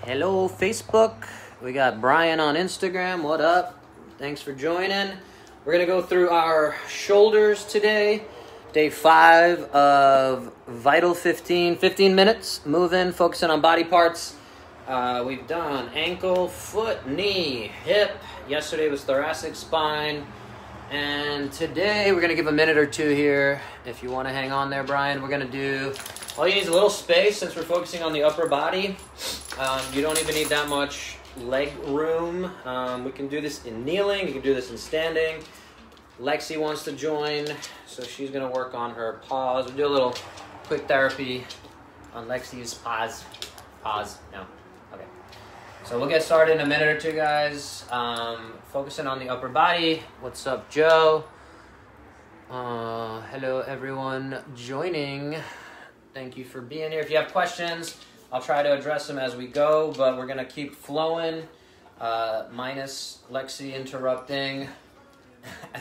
Hello, Facebook. We got Brian on Instagram. What up? Thanks for joining. We're going to go through our shoulders today. Day 5 of VITAL15. 15 minutes. Moving, focusing on body parts. We've done ankle, foot, knee, hip. Yesterday was thoracic, spine. And today we're going to give a minute or two here. If you want to hang on there, Brian, we're going to do... All you need is a little space since we're focusing on the upper body. You don't even need that much leg room. We can do this in kneeling. You can do this in standing. Lexi wants to join, so she's going to work on her pause. We'll do a little quick therapy on Lexi's pause. Pause. No. Okay. So we'll get started in a minute or two, guys. Focusing on the upper body. What's up, Joe? Hello, everyone joining. Thank you for being here. If you have questions, I'll try to address them as we go, but we're going to keep flowing, minus Lexi interrupting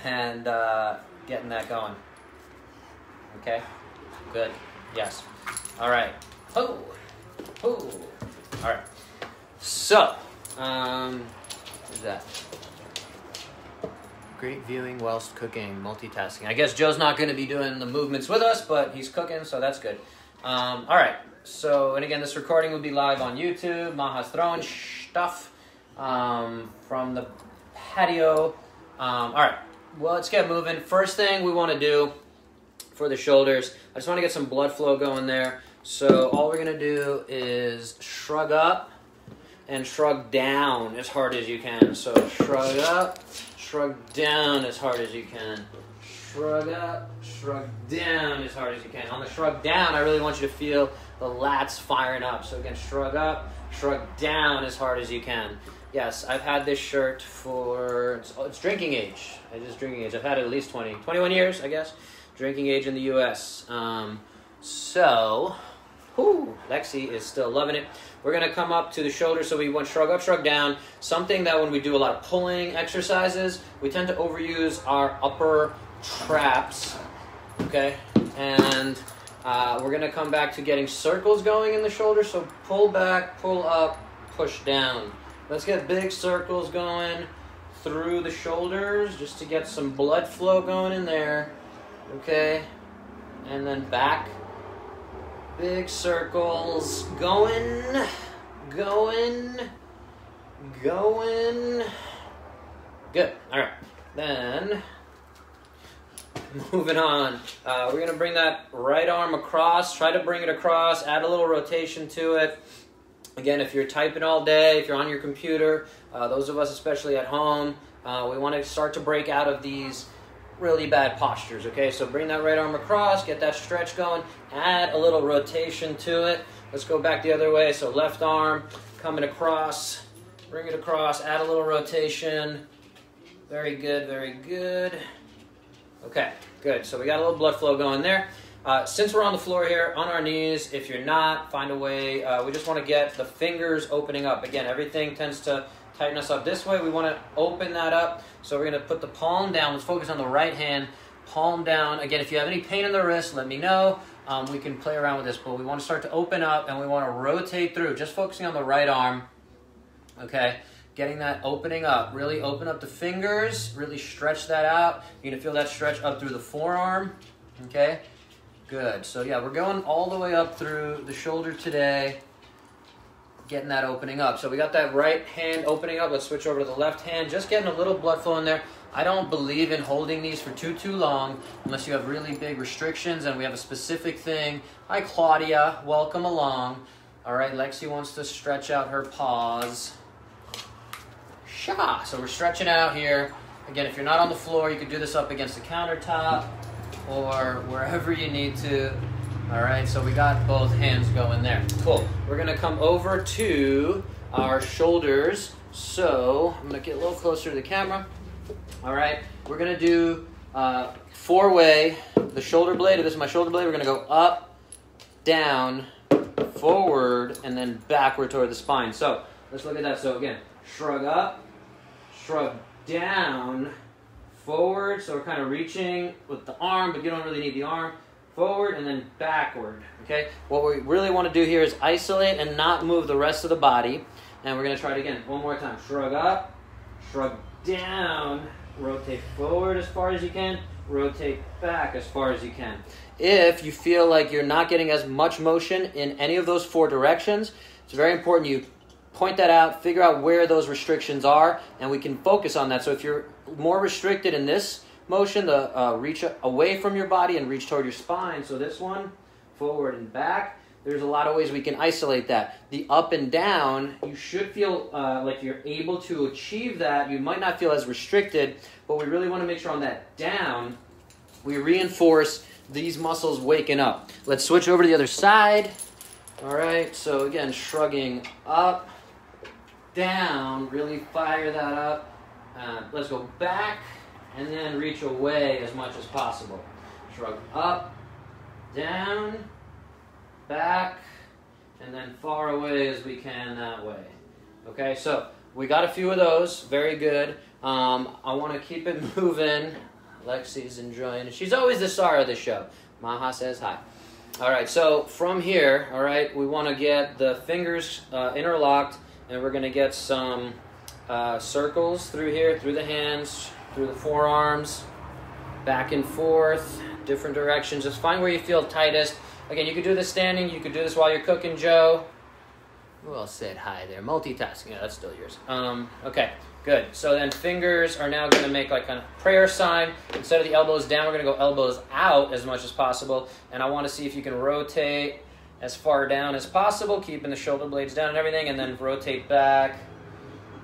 and getting that going. Okay? Good. Yes. All right. Oh. Oh. All right. So, who's that? Great viewing whilst cooking, multitasking. I guess Joe's not going to be doing the movements with us, but he's cooking, so that's good. All right. So, and again, this recording will be live on YouTube. Maha's throwing stuff from the patio. All right. Well, let's get moving. First thing we want to do for the shoulders, I just want to get some blood flow going there. So all we're going to do is shrug up and shrug down as hard as you can. So shrug up, shrug down as hard as you can. Shrug up, shrug down as hard as you can. On the shrug down, I really want you to feel the lats firing up. So again, shrug up, shrug down as hard as you can. Yes, I've had this shirt for, it's drinking age. It is drinking age. I've had it at least 21 years, I guess. Drinking age in the U.S. Lexi is still loving it. We're going to come up to the shoulder, so we want shrug up, shrug down. Something that when we do a lot of pulling exercises, we tend to overuse our upper traps, okay? And we're going to come back to getting circles going in the shoulder, so pull back, pull up, push down. Let's get big circles going through the shoulders just to get some blood flow going in there, okay? And then back. Big circles, going. Good, all right. Then, moving on. We're going to bring that right arm across. Try to bring it across, add a little rotation to it. Again, if you're typing all day, if you're on your computer, those of us especially at home, we want to start to break out of these really bad postures, okay? So bring that right arm across, get that stretch going, add a little rotation to it. Let's go back the other way. So left arm coming across, bring it across, add a little rotation. Very good, very good. Okay, good. So we got a little blood flow going there. Since we're on the floor here, on our knees, if you're not, find a way. We just want to get the fingers opening up. Again, everything tends to tighten us up this way. We want to open that up. So we're going to put the palm down. Let's focus on the right hand. Palm down. Again, if you have any pain in the wrist, let me know. We can play around with this, but we want to start to open up and we want to rotate through. Just focusing on the right arm. Okay. Getting that opening up. Really open up the fingers. Really stretch that out. You're going to feel that stretch up through the forearm. Okay. Good. So yeah, we're going all the way up through the shoulder today. Getting that opening up. So we got that right hand opening up. Let's switch over to the left hand. Just getting a little blood flow in there. I don't believe in holding these for too long unless you have really big restrictions and we have a specific thing. Hi, Claudia. Welcome along. All right, Lexi wants to stretch out her paws. Sha. So we're stretching out here. Again, if you're not on the floor, you could do this up against the countertop or wherever you need to. All right, so we got both hands going there. Cool. We're going to come over to our shoulders. So I'm going to get a little closer to the camera. All right, we're going to do four-way, the shoulder blade. If this is my shoulder blade, we're going to go up, down, forward, and then backward toward the spine. So let's look at that. So again, shrug up, shrug down, forward. So we're kind of reaching with the arm, but you don't really need the arm. forward and then backward, okay? What we really want to do here is isolate and not move the rest of the body. And we're going to try it again. One more time. Shrug up, shrug down, rotate forward as far as you can, rotate back as far as you can. If you feel like you're not getting as much motion in any of those 4 directions, it's very important you point that out, figure out where those restrictions are, and we can focus on that. So if you're more restricted in this motion, the reach away from your body and reach toward your spine, so this one, forward and back, there's a lot of ways we can isolate that. The up and down, you should feel like you're able to achieve that. You might not feel as restricted, but we really want to make sure on that down, we reinforce these muscles waking up. Let's switch over to the other side. All right, so again, shrugging up, down, really fire that up. Let's go back and then reach away as much as possible. Shrug up, down, back, and then far away as we can that way. Okay, so we got a few of those. Very good. I want to keep it moving. Lexi's enjoying it. She's always the star of the show. Maha says hi. All right, so from here, all right, we want to get the fingers interlocked, and we're going to get some circles through here, through the hands, through the forearms, back and forth, different directions. Just find where you feel tightest. Again, you could do this standing. You could do this while you're cooking, Joe. Who else said hi there? Multitasking. Yeah, that's still yours. Okay, good. So then fingers are now going to make like a prayer sign. Instead of the elbows down, we're going to go elbows out as much as possible. And I want to see if you can rotate as far down as possible, keeping the shoulder blades down and everything, and then rotate back.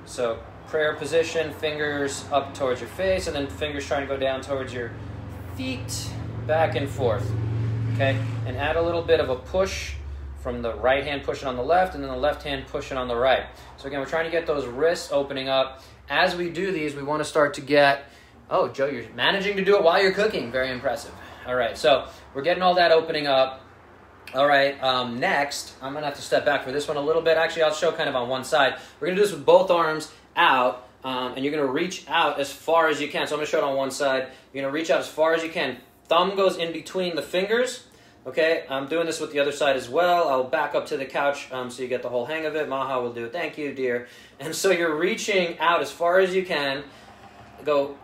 So prayer position, fingers up towards your face, and then fingers trying to go down towards your feet, back and forth. Okay, and add a little bit of a push from the right hand pushing on the left, and then the left hand pushing on the right. So again, we're trying to get those wrists opening up. As we do these, we want to start to get, oh, Joe, you're managing to do it while you're cooking. Very impressive. All right, so we're getting all that opening up. All right, next, I'm going to have to step back for this one a little bit. Actually, I'll show kind of on one side. We're going to do this with both arms out, and you're going to reach out as far as you can. So I'm going to show it on one side. You're going to reach out as far as you can. Thumb goes in between the fingers. Okay, I'm doing this with the other side as well. I'll back up to the couch so you get the whole hang of it. Maha will do it. Thank you, dear. And so you're reaching out as far as you can. Go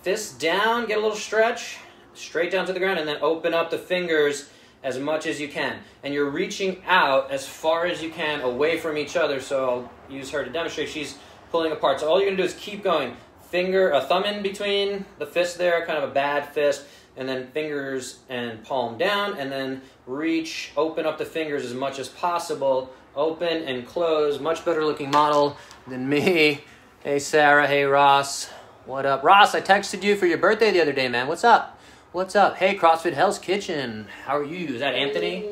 fist down, get a little stretch, straight down to the ground, and then open up the fingers as much as you can. And you're reaching out as far as you can away from each other. So I'll use her to demonstrate. She's pulling apart. So all you're going to do is keep going. Thumb in between the fist there, kind of a bad fist. And then fingers and palm down, and then reach, open up the fingers as much as possible. Open and close. Much better looking model than me. Hey, Sarah. Hey, Ross. What up? Ross, I texted you for your birthday the other day, man. What's up? What's up? Hey, CrossFit Hell's Kitchen. How are you? Is that Anthony?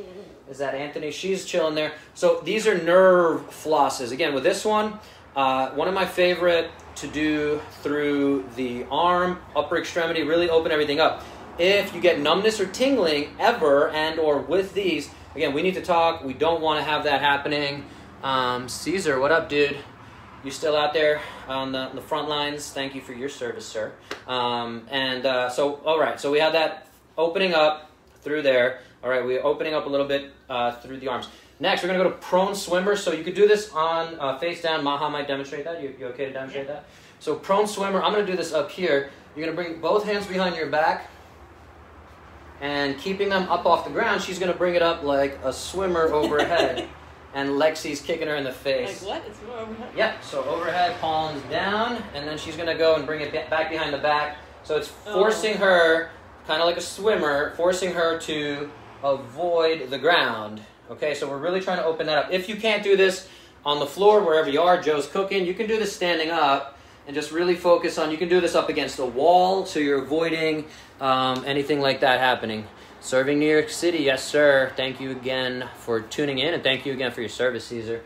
Is that Anthony? She's chilling there. So these are nerve flosses. Again, with this one of my favorite to do through the arm, upper extremity, really open everything up. If you get numbness or tingling ever and or with these, again, we need to talk. We don't want to have that happening. Caesar, what up, dude? You still out there on the front lines? Thank you for your service, sir. So, all right, so we have that opening up through there. All right, we're opening up a little bit through the arms. Next, we're going to go to prone swimmer. So you could do this on face down. Maha might demonstrate that. You okay to demonstrate that? So prone swimmer, I'm going to do this up here. You're going to bring both hands behind your back. And keeping them up off the ground, she's going to bring it up like a swimmer overhead. And Lexi's kicking her in the face. Like what? It's more overhead? Yep, so overhead, palms down, and then she's going to go and bring it back behind the back. So it's forcing her, kind of like a swimmer, forcing her to avoid the ground. Okay, so we're really trying to open that up. If you can't do this on the floor, wherever you are, Joe's cooking, you can do this standing up. And just really focus on, you can do this up against a wall, so you're avoiding anything like that happening. Serving New York City, yes sir. Thank you again for tuning in, and thank you again for your service, Caesar.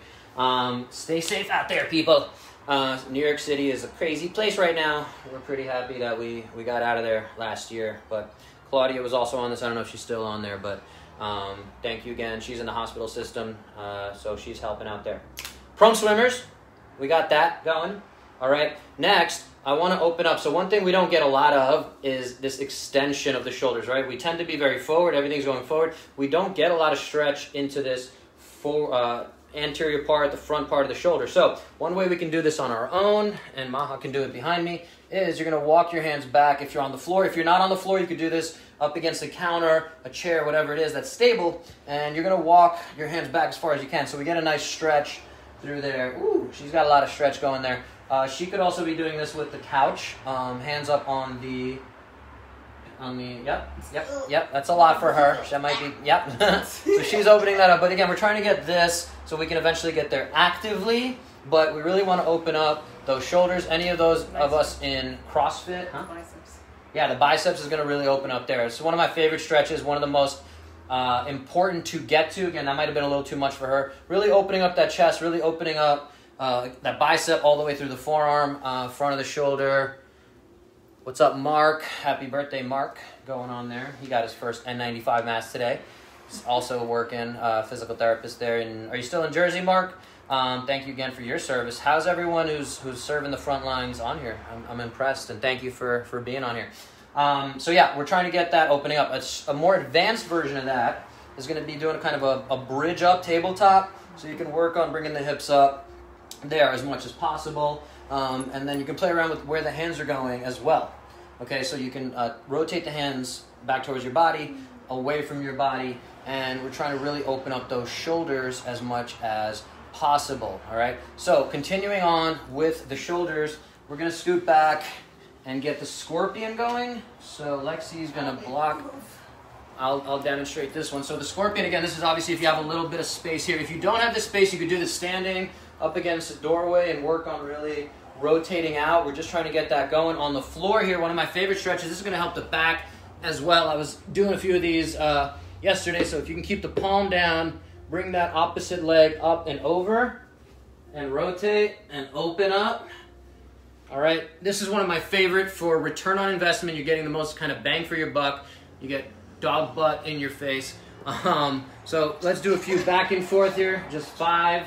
Stay safe out there, people. New York City is a crazy place right now. We're pretty happy that we got out of there last year. But Claudia was also on this. I don't know if she's still on there, but thank you again. She's in the hospital system, so she's helping out there. Prone swimmers, we got that going. All right, next, I want to open up. So one thing we don't get a lot of is this extension of the shoulders, right? We tend to be very forward. Everything's going forward. We don't get a lot of stretch into this anterior part, the front part of the shoulder. So one way we can do this on our own, and Maha can do it behind me, is you're going to walk your hands back if you're on the floor. If you're not on the floor, you could do this up against a counter, a chair, whatever it is that's stable, and you're going to walk your hands back as far as you can. So we get a nice stretch through there. Ooh, she's got a lot of stretch going there. She could also be doing this with the couch, hands up on the, yep, that's a lot for her. That might be, yep. So she's opening that up. But again, we're trying to get this so we can eventually get there actively, but we really want to open up those shoulders. Any of those of us in CrossFit, huh? Biceps. Yeah, the biceps is going to really open up there. It's one of my favorite stretches, one of the most important to get to. Again, that might have been a little too much for her. Really opening up that chest, really opening up that bicep all the way through the forearm, front of the shoulder. What's up, Mark? Happy birthday, Mark. Going on there. He got his first N95 mask today. He's also working, physical therapist there. Are you still in Jersey, Mark? Thank you again for your service. How's everyone who's serving the front lines on here? I'm impressed, and thank you for being on here. So yeah, we're trying to get that opening up. A more advanced version of that is going to be doing kind of a bridge up tabletop, so you can work on bringing the hips up there as much as possible, and then you can play around with where the hands are going as well. Okay, so you can rotate the hands back towards your body, away from your body, and we're trying to really open up those shoulders as much as possible. All right, so continuing on with the shoulders, we're going to scoot back and get the scorpion going. So Lexi's going to block. I'll demonstrate this one. So the scorpion, again, this is obviously if you have a little bit of space here. If you don't have the space, you could do the standing up against the doorway and work on really rotating out. We're just trying to get that going. On the floor here, one of my favorite stretches. This is going to help the back as well. I was doing a few of these yesterday, so if you can keep the palm down, bring that opposite leg up and over, and rotate and open up. All right, this is one of my favorite for return on investment. You're getting the most kind of bang for your buck. You get dog butt in your face. So let's do a few back and forth here, just 5.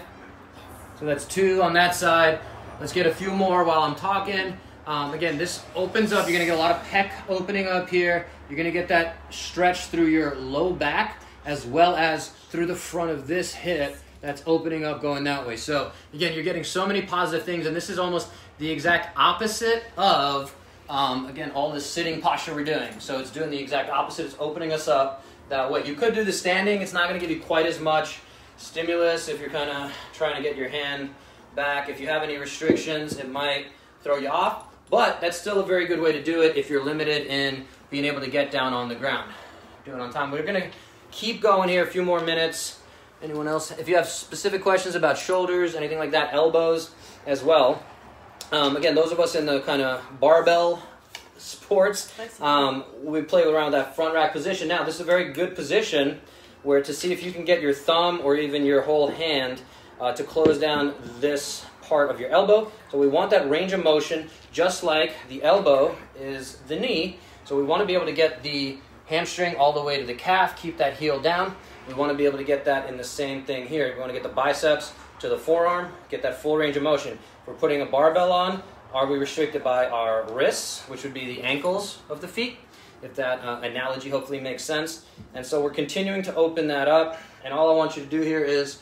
So that's 2 on that side. Let's get a few more while I'm talking. Again, this opens up. You're going to get a lot of pec opening up here. You're going to get that stretch through your low back as well as through the front of this hip that's opening up going that way. So again, you're getting so many positive things, and this is almost the exact opposite of, again, all this sitting posture we're doing. So it's doing the exact opposite. It's opening us up that way. You could do the standing. It's not going to give you quite as much stimulus if you're kind of trying to get your hand back. If you have any restrictions, it might throw you off, but that's still a very good way to do it if you're limited in being able to get down on the ground. Do it on time. We're going to keep going here a few more minutes. Anyone else? If you have specific questions about shoulders, anything like that, elbows as well. Again, those of us in the kind of barbell sports, we play around with that front rack position. Now, this is a very good position where to see if you can get your thumb or even your whole hand to close down this part of your elbow. So we want that range of motion, just like the elbow is the knee. So we want to be able to get the hamstring all the way to the calf, keep that heel down. We want to be able to get that in the same thing here. We want to get the biceps to the forearm, get that full range of motion. If we're putting a barbell on, are we restricted by our wrists, which would be the ankles of the feet? If that analogy hopefully makes sense. And so we're continuing to open that up. And all I want you to do here is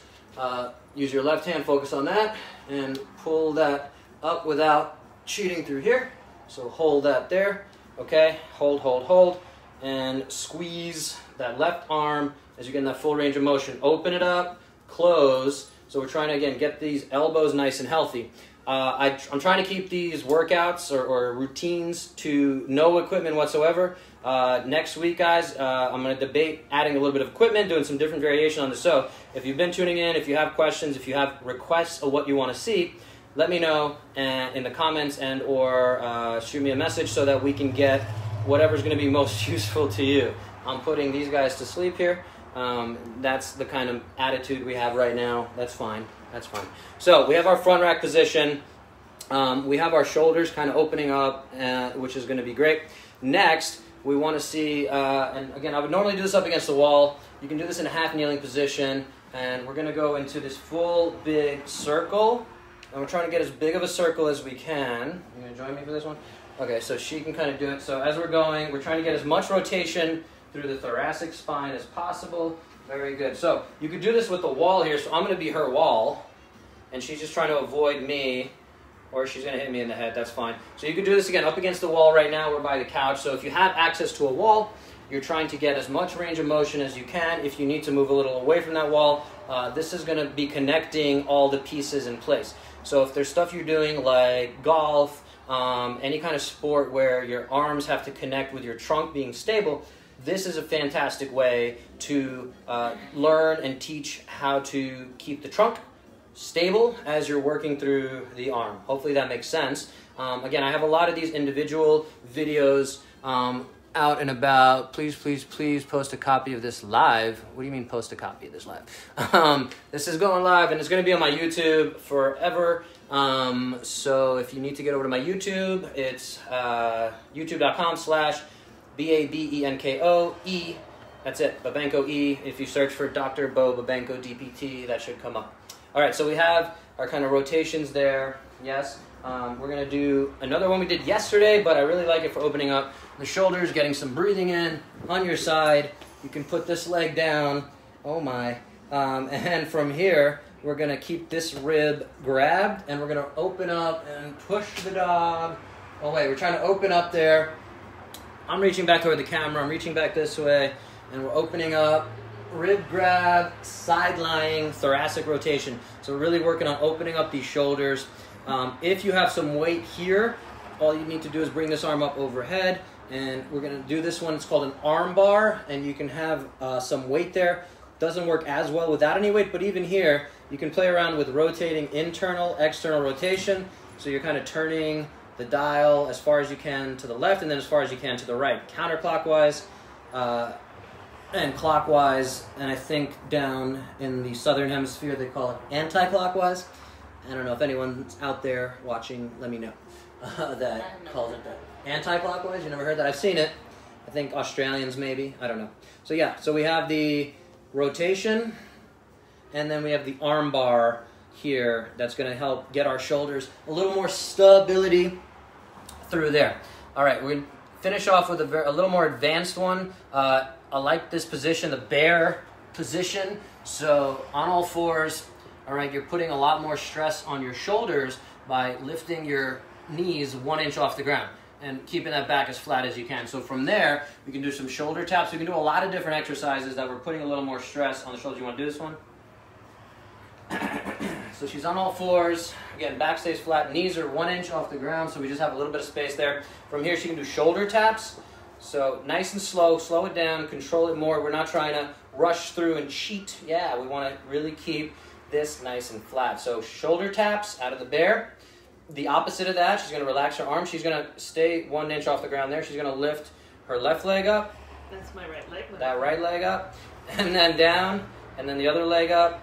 use your left hand, focus on that, and pull that up without cheating through here. So hold that there, okay? Hold, hold, hold, and squeeze that left arm as you're getting that full range of motion. Open it up, close. So we're trying to, again, get these elbows nice and healthy. I'm trying to keep these workouts or routines to no equipment whatsoever. Next week, guys, I'm going to debate adding a little bit of equipment, doing some different variation on this. So if you've been tuning in, if you have questions, if you have requests of what you want to see, let me know in the comments and or shoot me a message so that we can get whatever's going to be most useful to you. I'm putting these guys to sleep here. That's the kind of attitude we have right now. That's fine. That's fine. So we have our front rack position. We have our shoulders kind of opening up, which is going to be great. Next, we want to see, and again, I would normally do this up against the wall. You can do this in a half kneeling position, and we're going to go into this full big circle And we're trying to get as big of a circle as we can. You gonna join me for this one? Okay, so she can kind of do it. So as we're going, we're trying to get as much rotation through the thoracic spine as possible. Very good. So you could do this with the wall here. So I'm going to be her wall, and she's just trying to avoid me, or she's going to hit me in the head. That's fine. So you could do this again up against the wall right now. We're by the couch. So if you have access to a wall, you're trying to get as much range of motion as you can. If you need to move a little away from that wall, this is going to be connecting all the pieces in place. So if there's stuff you're doing like golf, any kind of sport where your arms have to connect with your trunk being stable, this is a fantastic way to learn and teach how to keep the trunk stable as you're working through the arm. Hopefully that makes sense. Again, I have a lot of these individual videos out and about. Please, please, please post a copy of this live. What do you mean post a copy of this live? This is going live, and it's going to be on my YouTube forever. So if you need to get over to my YouTube, it's youtube.com/BABENKOE. That's it, Babenko E. If you search for Dr. Bo Babenko DPT, that should come up. All right, so we have our kind of rotations there. Yes. We're going to do another one we did yesterday, but I really like it for opening up the shoulders, getting some breathing in on your side. You can put this leg down. Oh my. And from here, we're going to keep this rib grabbed, and we're going to open up and push the dog. Oh wait, we're trying to open up there. I'm reaching back toward the camera. I'm reaching back this way, and we're opening up. Rib grab, side lying, thoracic rotation. So we're really working on opening up these shoulders. If you have some weight here, all you need to do is bring this arm up overhead, and we're going to do this one. It's called an arm bar, and you can have some weight there. Doesn't work as well without any weight, but even here, you can play around with rotating internal, external rotation. So you're kind of turning the dial as far as you can to the left, and then as far as you can to the right, counterclockwise and clockwise, and I think down in the southern hemisphere they call it anti-clockwise. I don't know if anyone's out there watching, let me know, that calls it that. Anti-clockwise, you never heard that? I've seen it. I think Australians maybe, I don't know. So yeah, so we have the rotation, and then we have the arm bar here that's going to help get our shoulders a little more stability through there. All right, we're going to finish off with a little more advanced one. I like this position, the bear position. So on all fours, all right, you're putting a lot more stress on your shoulders by lifting your knees 1 inch off the ground and keeping that back as flat as you can. So from there, we can do some shoulder taps. We can do a lot of different exercises that we're putting a little more stress on the shoulders. You want to do this one? So she's on all fours. Again, back stays flat. Knees are 1 inch off the ground, so we just have a little bit of space there. From here, she can do shoulder taps. So nice and slow it down, control it more. We're not trying to rush through and cheat. Yeah, we want to really keep this nice and flat. So shoulder taps out of the bear. The opposite of that, she's going to relax her arm. She's going to stay 1 inch off the ground there. She's going to lift her left leg up. That's my right leg. That right leg up. And then down. And then the other leg up.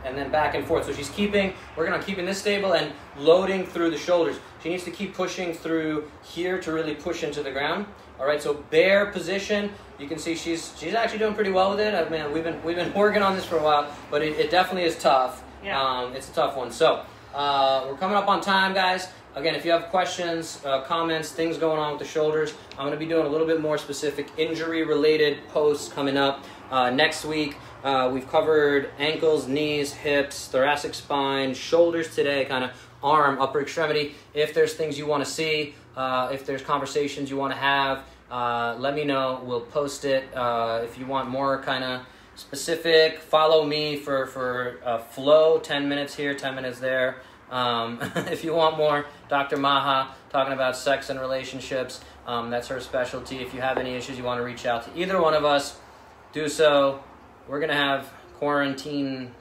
And then back and forth. So she's working on keeping this stable and loading through the shoulders. She needs to keep pushing through here to really push into the ground. All right, so bear position. You can see she's actually doing pretty well with it. I mean, we've been working on this for a while, but it definitely is tough. Yeah. It's a tough one. So we're coming up on time, guys. Again, if you have questions, comments, things going on with the shoulders, I'm going to be doing a little bit more specific injury-related posts coming up next week. We've covered ankles, knees, hips, thoracic spine, shoulders today, kind of arm, upper extremity. If there's things you want to see, if there's conversations you want to have, let me know. We'll post it. If you want more kind of specific, follow me for flow, 10 minutes here, 10 minutes there. If you want more, Dr. Maha talking about sex and relationships, that's her specialty. If you have any issues you want to reach out to either one of us, do so. We're going to have quarantinies.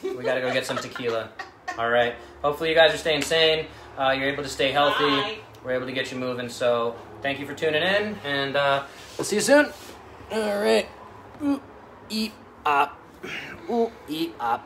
We got to go get some tequila. All right. Hopefully you guys are staying sane. You're able to stay healthy. Bye. We're able to get you moving. So thank you for tuning in, and we'll see you soon. All right. Ooh, eat up. Ooh, eat up.